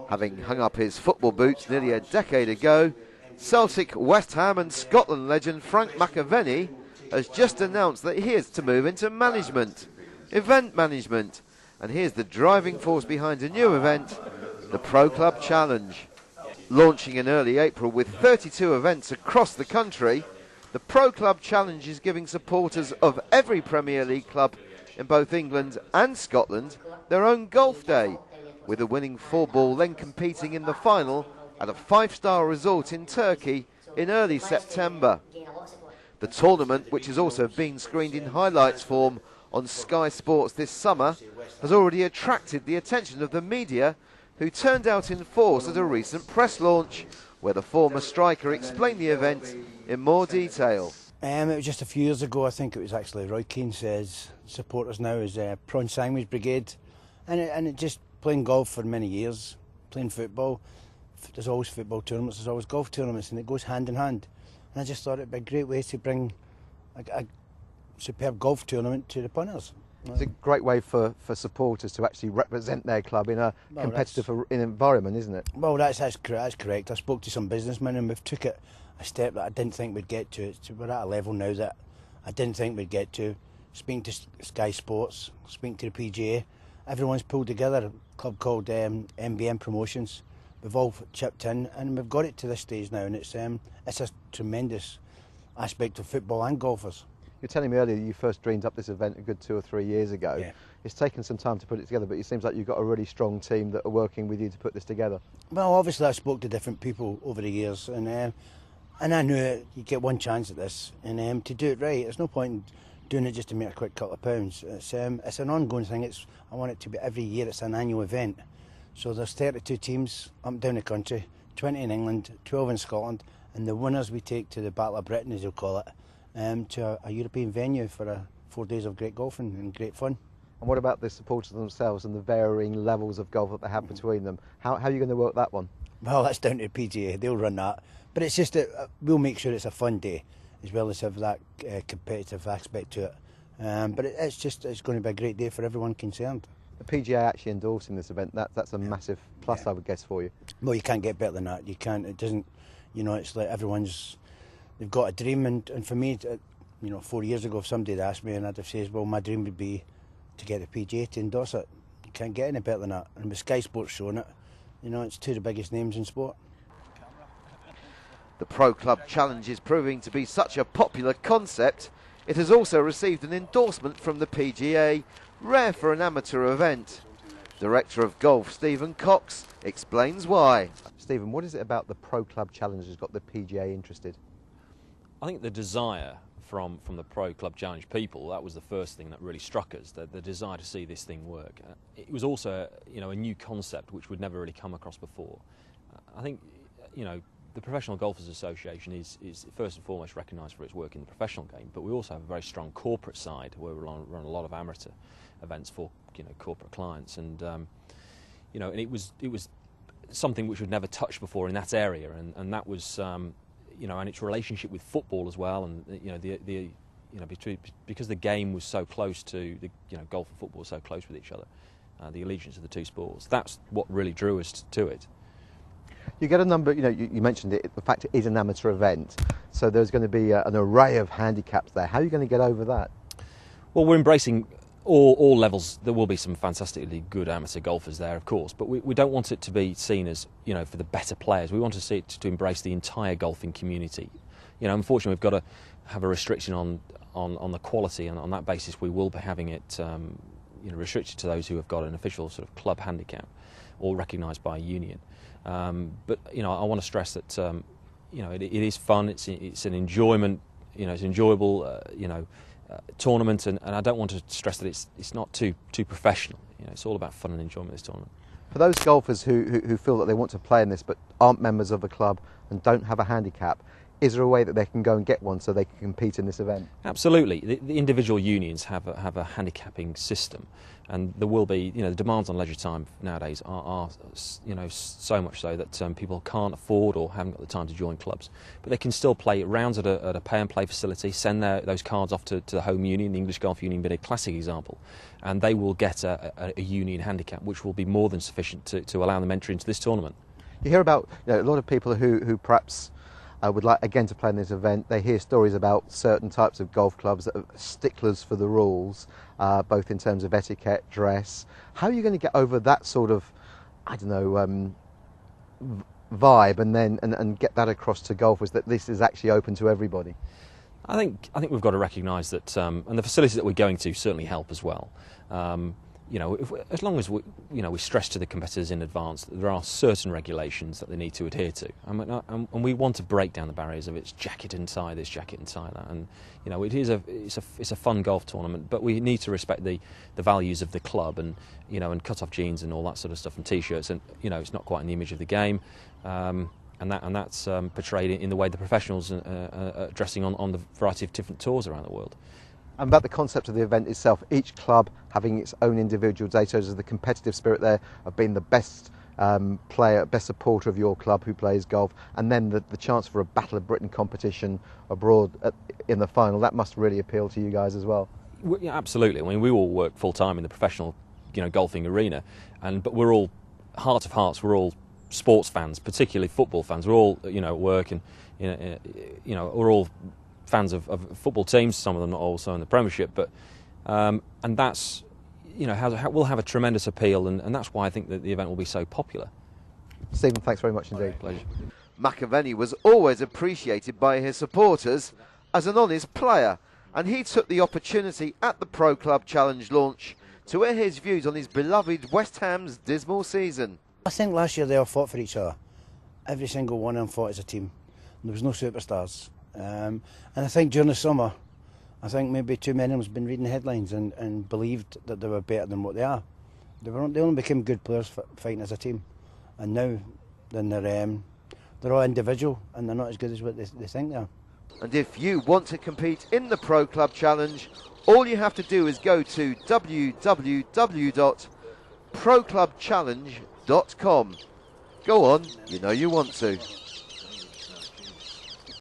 Having hung up his football boots nearly a decade ago, Celtic, West Ham and Scotland legend Frank McAvenny has just announced that he is to move into management, event management, and here's the driving force behind a new event, the Pro Club Challenge. Launching in early April with 32 events across the country, the Pro Club Challenge is giving supporters of every Premier League club in both England and Scotland their own golf day, with the winning 4-ball then competing in the final at a 5-star resort in Turkey in early September. The tournament, which has also been screened in highlights form on Sky Sports this summer, has already attracted the attention of the media, who turned out in force at a recent press launch, where the former striker explained the event in more detail. It was just a few years ago. I think it was actually Roy Keane says supporters now is Prawn Sandwich Brigade, and it just playing golf for many years, playing football. There's always football tournaments, there's always golf tournaments, and it goes hand in hand. And I just thought it'd be a great way to bring a superb golf tournament to the punters. It's a great way for supporters to actually represent their club in a competitive environment, isn't it? Well, that's correct. I spoke to some businessmen and we've took it a step that I didn't think we'd get to. We're at a level now that I didn't think we'd get to. Speaking to Sky Sports, speaking to the PGA, everyone's pulled together, a club called MBM Promotions. We've all chipped in and we've got it to this stage now, and it's a tremendous aspect of football and golfers. You're telling me earlier that you first dreamed up this event a good 2 or 3 years ago. Yeah. It's taken some time to put it together, but it seems like you've got a really strong team that are working with you to put this together. Well, obviously I spoke to different people over the years, and I knew you get one chance at this, and to do it right, there's no point in doing it just to make a quick couple of pounds. It's an ongoing thing. I want it to be every year. It's an annual event. So there's 32 teams up and down the country, 20 in England, 12 in Scotland, and the winners we take to the Battle of Britain, as you'll call it, to a European venue for 4 days of great golfing and great fun. And what about the supporters themselves and the varying levels of golf that they have between them? How are you going to work that one? Well, that's down to the PGA. They'll run that. But it's just that we'll make sure it's a fun day, as well as have that competitive aspect to it. But it's going to be a great day for everyone concerned. The PGA actually endorsing this event, that's a massive plus, I would guess, for you. Well, you can't get better than that. You can't. It doesn't. It's like they've got a dream, and for me, 4 years ago, if somebody had asked me, and I'd have said, well, my dream would be to get the PGA to endorse it. You can't get any better than that. And with Sky Sports showing it, it's two of the biggest names in sport. The Pro Club Challenge is proving to be such a popular concept, it has also received an endorsement from the PGA, rare for an amateur event. Director of Golf Stephen Cox explains why. Stephen, what is it about the Pro Club Challenge that's got the PGA interested? I think the desire from the Pro Club Challenge people, that was the first thing that really struck us, the desire to see this thing work. It was also a new concept which we'd never really come across before. I think the Professional Golfers Association is first and foremost recognised for its work in the professional game, but we also have a very strong corporate side where we run a lot of amateur events for corporate clients, and and it was something which we'd never touched before in that area, and that was and its relationship with football as well, and because the game was so close to golf and football were so close with each other, the allegiance of the two sports. That's what really drew us to it. You get a number, you mentioned it, the fact it is an amateur event, so there's going to be an array of handicaps there. How are you going to get over that? Well, we're embracing all levels. There will be some fantastically good amateur golfers there, of course, but we don't want it to be seen as, for the better players. We want to see it to embrace the entire golfing community. Unfortunately, we've got to have a restriction on the quality, and on that basis we will be having it restricted to those who have got an official sort of club handicap or recognised by a union. But I want to stress that it is fun. It's an enjoyment. It's an enjoyable tournament, and I don't want to stress that it's not too professional. It's all about fun and enjoyment, this tournament. For those golfers who feel that they want to play in this but aren't members of the club and don't have a handicap, Is there a way that they can go and get one so they can compete in this event? Absolutely. The individual unions have a handicapping system, and there will be, the demands on leisure time nowadays are so much so that people can't afford or haven't got the time to join clubs. But they can still play rounds at a pay-and-play facility, send those cards off to the home union, the English Golf Union being a classic example, and they will get a union handicap which will be more than sufficient to allow them entry into this tournament. You hear about a lot of people who perhaps would like again to play in this event. They hear stories about certain types of golf clubs that are sticklers for the rules, both in terms of etiquette, dress. How are you going to get over that sort of, vibe and get that across to golfers that this is actually open to everybody? I think we've got to recognise that, and the facilities that we're going to certainly help as well. As long as we stress to the competitors in advance that there are certain regulations that they need to adhere to, and we want to break down the barriers of it's jacket and tie this, jacket and tie that, and it's a fun golf tournament, but we need to respect the values of the club, and and cut off jeans and all that sort of stuff, and t-shirts, and it's not quite in the image of the game, and that's portrayed in the way the professionals are dressing on the variety of different tours around the world. And about the concept of the event itself, each club having its own individual day, so there's the competitive spirit there of being the best player, best supporter of your club who plays golf, and then the chance for a Battle of Britain competition abroad in the final. That must really appeal to you guys as well. Yeah, absolutely. I mean, we all work full time in the professional, golfing arena, but we're all, heart of hearts, we're all sports fans, particularly football fans. We're all, at work, and we're all fans of football teams. Some of them not also in the Premiership, but and that's will have a tremendous appeal, and that's why I think that the event will be so popular. Stephen, thanks very much indeed. Pleasure. McAvenny was always appreciated by his supporters as an honest player, and he took the opportunity at the Pro Club Challenge launch to air his views on his beloved West Ham's dismal season. I think last year they all fought for each other. Every single one of them fought as a team. There was no superstars. And I think during the summer, I think maybe too many of them have been reading headlines and believed that they were better than what they are. They only became good players fighting as a team, and now then they're all individual and they're not as good as what they think they are. And if you want to compete in the Pro Club Challenge, all you have to do is go to www.proclubchallenge.com. Go on, you know you want to.